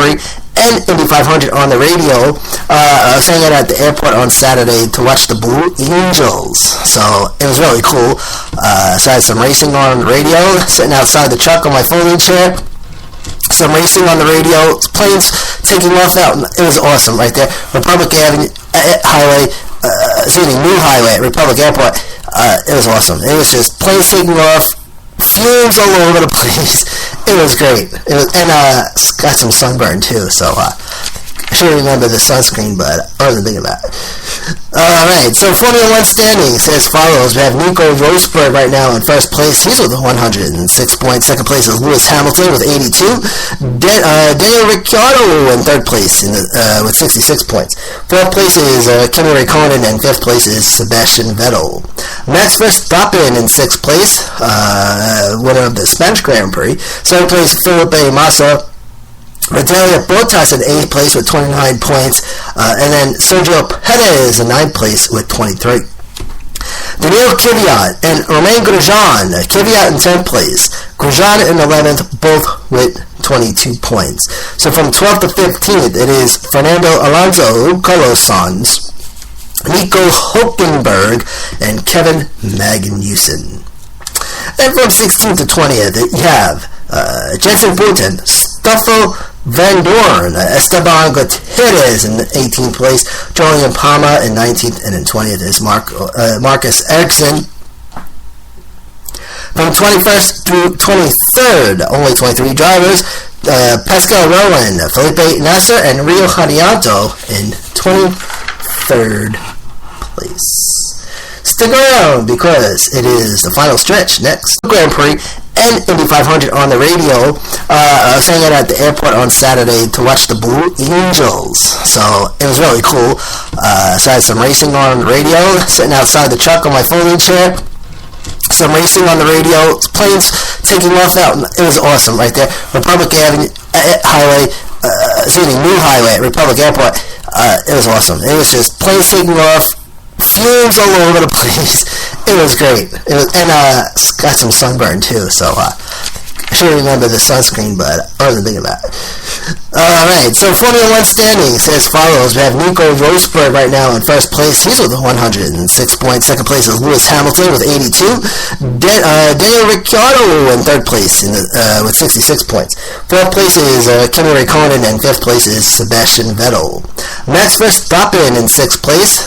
Prix and Indy 500 on the radio. I was hanging out at the airport on Saturday to watch the Blue Angels, so it was really cool. So I had some racing on the radio, sitting outside the truck on my folding chair. Some racing on the radio, planes taking off out. It was awesome right there. Republic Avenue Highway, New Highway at Republic Airport. It was awesome. It was just planes taking off, fumes all over the place. It was great. And got some sunburn too. So I should remember the sunscreen, but I wasn't thinking about it. Alright, so Formula 1 standings as follows. We have Nico Rosberg right now in first place. He's with 106 points. Second place is Lewis Hamilton with 82. Daniel Ricciardo in third place with 66 points. Fourth place is Kimi Räikkönen, and fifth place is Sebastian Vettel. Max Verstappen in sixth place, winner of the Spanish Grand Prix. Seventh place, Felipe Massa. Valeria Bottas in 8th place with 29 points, and then Sergio Perez in 9th place with 23. Daniil Kvyat and Romain Grosjean, Kvyat in 10th place, Grosjean in 11th, both with 22 points. So from 12th to 15th, it is Fernando Alonso, Carlos Sainz, Nico Hülkenberg, and Kevin Magnussen. Then from 16th to 20th, you have Jenson Button, Stoffel Van Dorn, Esteban Gutierrez in 18th place, Julian Palma in 19th, and in 20th is Marcus Ericsson. From 21st through 23rd, only 23 drivers, Pascal Rowan, Felipe Nasser, and Rio Haryanto in 23rd place. Stick around because it is the final stretch next. Grand Prix and Indy 500 on the radio. I was hanging out at the airport on Saturday to watch the Blue Angels, so it was really cool. So I had some racing on the radio, sitting outside the truck on my folding chair. Some racing on the radio, planes taking off out. It was awesome right there. Republic Avenue Highway, New Highway at Republic Airport. It was awesome. It was just planes taking off, fumes all over the place. It was great. And got some sunburn too, so I should remember the sunscreen, but I wasn't thinking about it. Alright, so Formula 1 standings as follows. We have Nico Rosberg right now in first place. He's with 106 points. Second place is Lewis Hamilton with 82. Daniel Ricciardo in third place with 66 points. Fourth place is Kimi Räikkönen, and fifth place is Sebastian Vettel. Max Verstappen in sixth place,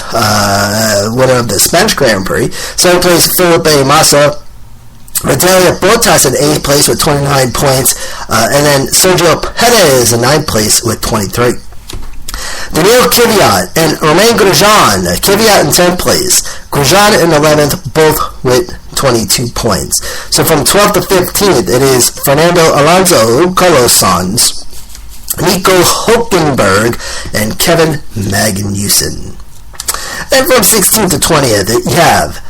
winner of the Spanish Grand Prix. Seventh place, Felipe Massa. Valeria Bottas in 8th place with 29 points, and then Sergio Perez in 9th place with 23. Daniil Kvyat and Romain Grosjean, Kvyat in 10th place, Grosjean in 11th, both with 22 points. So from 12th to 15th, it is Fernando Alonso, Carlos Sainz, Nico Hülkenberg, and Kevin Magnussen. Then from 16th to 20th, you have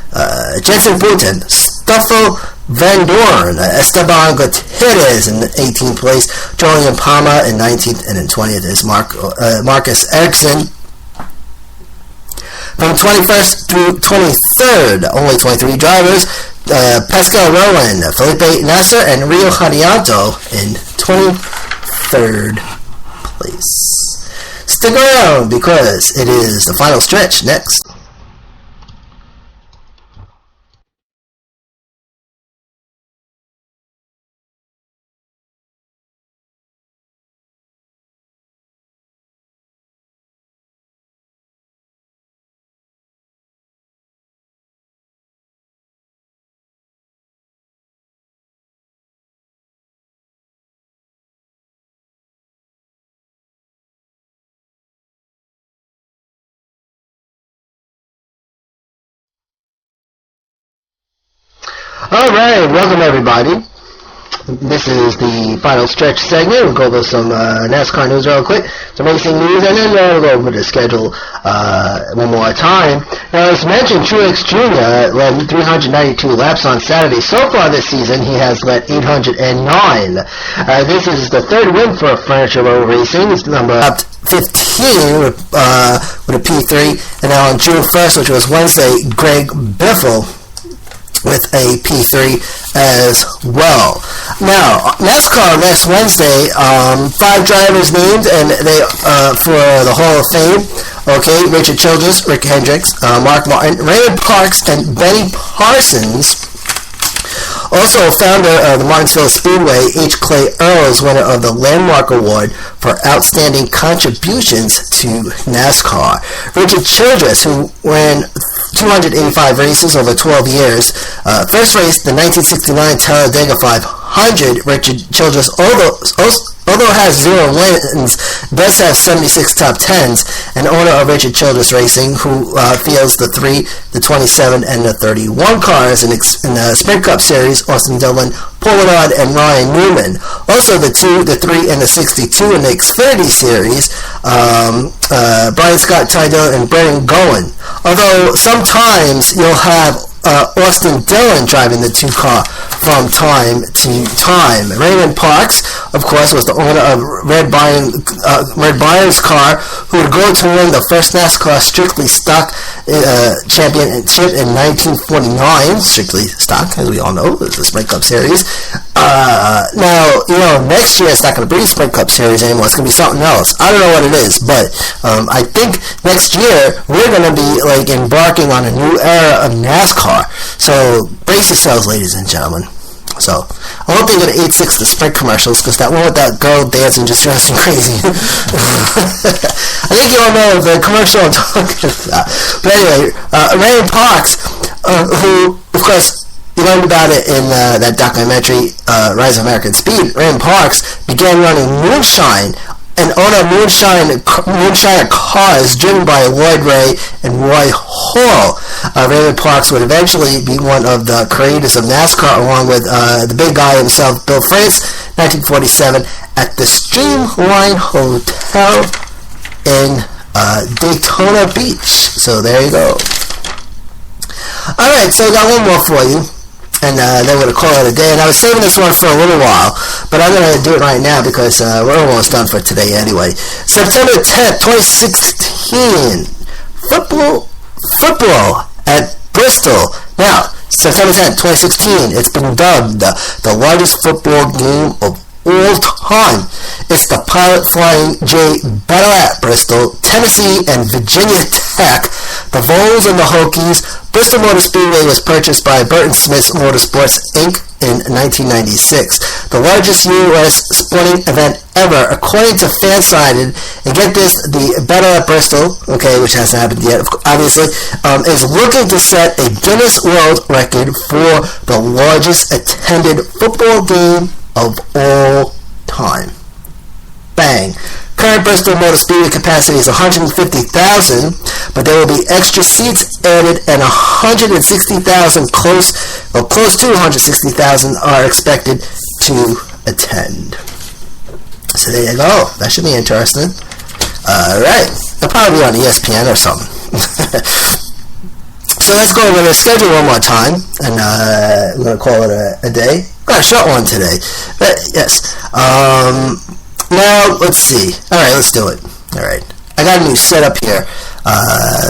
Jenson Button, Stoffel Van Dorn, Esteban Gutierrez in 18th place, Julian Palma in 19th, and in 20th is Marcus Ericsson. From 21st through 23rd, only 23 drivers, Pascal Rowan, Felipe Nasser, and Rio Haryanto in 23rd place. Stick around because it is the final stretch next. Alright, welcome everybody. This is the final stretch segment. We'll go over some NASCAR news real quick, some racing news, and then we'll go over the schedule one more time. Now, as mentioned, Truex Jr. led 392 laps on Saturday. So far this season, he has led 809. This is the third win for Furniture Row Racing. It's number 15 with a P3. And now on June 1st, which was Wednesday, Greg Biffle with a P3 as well. Now, NASCAR next Wednesday, 5 drivers named, and they for the Hall of Fame. Okay, Richard Childress, Rick Hendricks, Mark Martin, Raymond Parks, and Benny Parsons. Also, founder of the Martinsville Speedway, H. Clay Earl, is winner of the Landmark Award for Outstanding Contributions to NASCAR. Richard Childress, who ran 285 races over 12 years, first raced the 1969 Talladega 500. Richard Childress, although has 0 wins, does have 76 top 10s, and owner of Richard Childress Racing, who fields the 3, the 27, and the 31 cars in the Sprint Cup Series, Austin Dillon, Paul Menard, and Ryan Newman. Also the 2, the 3, and the 62 in the Xfinity Series, Brian Scott, Ty Dillon, and Brendan Gowen. Although sometimes you'll have Austin Dillon driving the 2 car from time to time. Raymond Parks, of course, was the owner of Red Byron's car, who would go to win the first NASCAR strictly stock championship in 1949. Strictly stock, as we all know, is the Sprint Cup Series. Now, next year it's not going to be the Sprint Cup Series anymore. It's going to be something else. I don't know what it is, but I think next year we're going to be embarking on a new era of NASCAR. So brace yourselves, ladies and gentlemen. So I hope they're going to 8-6 the Sprint commercials, because that one with that girl dancing just drives me crazy. I think you all know the commercial I'm talking about. But anyway, Raymond Parks, who, of course, you learned about it in that documentary, Rise of American Speed. Raymond Parks began running Moonshine, and owner of Moonshiner cars driven by Lloyd Ray and Roy Hall. Raymond Parks would eventually be one of the creators of NASCAR, along with the big guy himself, Bill France, 1947, at the Streamline Hotel in Daytona Beach. So there you go. Alright, so I got one more for you, and then we're going to call it a day. And I was saving this one for a little while, but I'm going to do it right now because we're almost done for today anyway. September 10th, 2016, football at Bristol. Now, September 10th, 2016, it's been dubbed the largest football game of all time. It's the Pilot Flying J Battle at Bristol, Tennessee, and Virginia Tech. The Vols and the Hokies. Bristol Motor Speedway was purchased by Burton Smith Motorsports, Inc. in 1996. The largest U.S. sporting event ever, according to Fansided. And get this, the Battle at Bristol, okay, which hasn't happened yet, obviously, is looking to set a Guinness World Record for the largest attended football game of all time. Bang. Current Bristol Motor Speedway capacity is 150,000, but there will be extra seats added, and 160,000, close to 160,000, are expected to attend. So there you go. That should be interesting. Alright. They'll probably be on ESPN or something. So let's go over the schedule one more time, and we're going to call it a day. Got a short one today. But yes. Now, let's see. Alright, let's do it. Alright. I got a new setup here.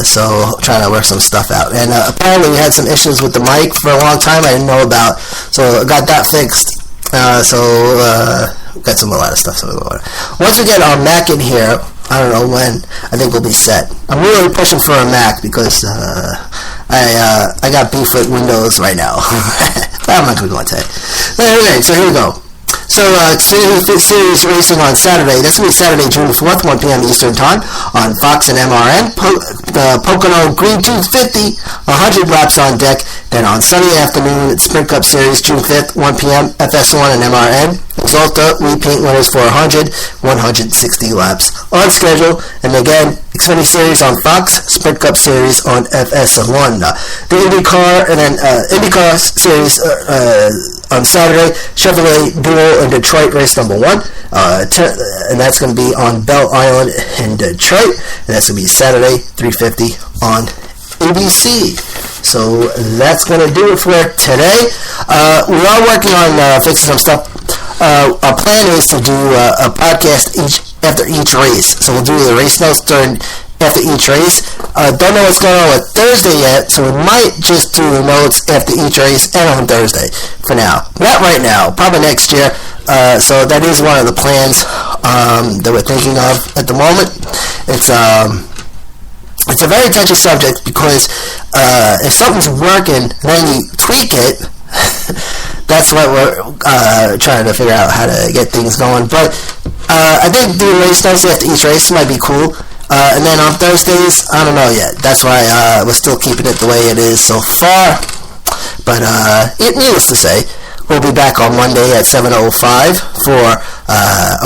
So, trying to work some stuff out. And apparently we had some issues with the mic for a long time I didn't know about. So, I got that fixed. Got a lot of stuff. Once we get our Mac in here, I don't know when, I think we'll be set. I'm really pushing for a Mac because I got beef with Windows right now. I'm not going to go into it. Anyway, so here we go. So, series racing on Saturday. That's going to be Saturday, June 4th, 1 p.m. Eastern Time on Fox and MRN. The Pocono Green 250, 100 laps on deck. Then on Sunday afternoon, it's Sprint Cup Series, June 5th, 1 p.m. FS1 and MRN. Exalta, repaint winners for 100, 160 laps on schedule. And again, Xfinity Series on Fox, Sprint Cup Series on FS1. The IndyCar and then IndyCar Series on Saturday, Chevrolet Duel in Detroit, race number 1. And that's going to be on Bell Island in Detroit. And that's going to be Saturday, 3:50 on ABC. So that's going to do it for today. We are working on fixing some stuff. Our plan is to do a podcast after each race. So we'll do the race notes during after each race. Don't know what's going on with Thursday yet, so we might just do notes after each race and on Thursday for now. Not right now, probably next year. So that is one of the plans that we're thinking of at the moment. It's a very touchy subject because if something's working and then you tweak it, that's what we're trying to figure out how to get things going. But I think doing race notes after each race might be cool. And then on Thursdays, I don't know yet. That's why we're still keeping it the way it is so far. But needless to say, we'll be back on Monday at 7:05 for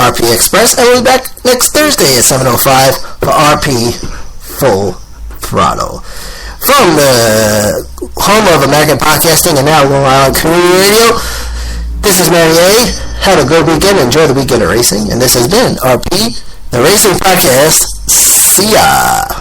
RP Express, and we'll be back next Thursday at 7:05 for RP Full Throttle. From the home of American podcasting and now Long Island Community Radio, this is Mary A. Have a good weekend. Enjoy the weekend of racing. And this has been RP, the Racing Podcast. See ya.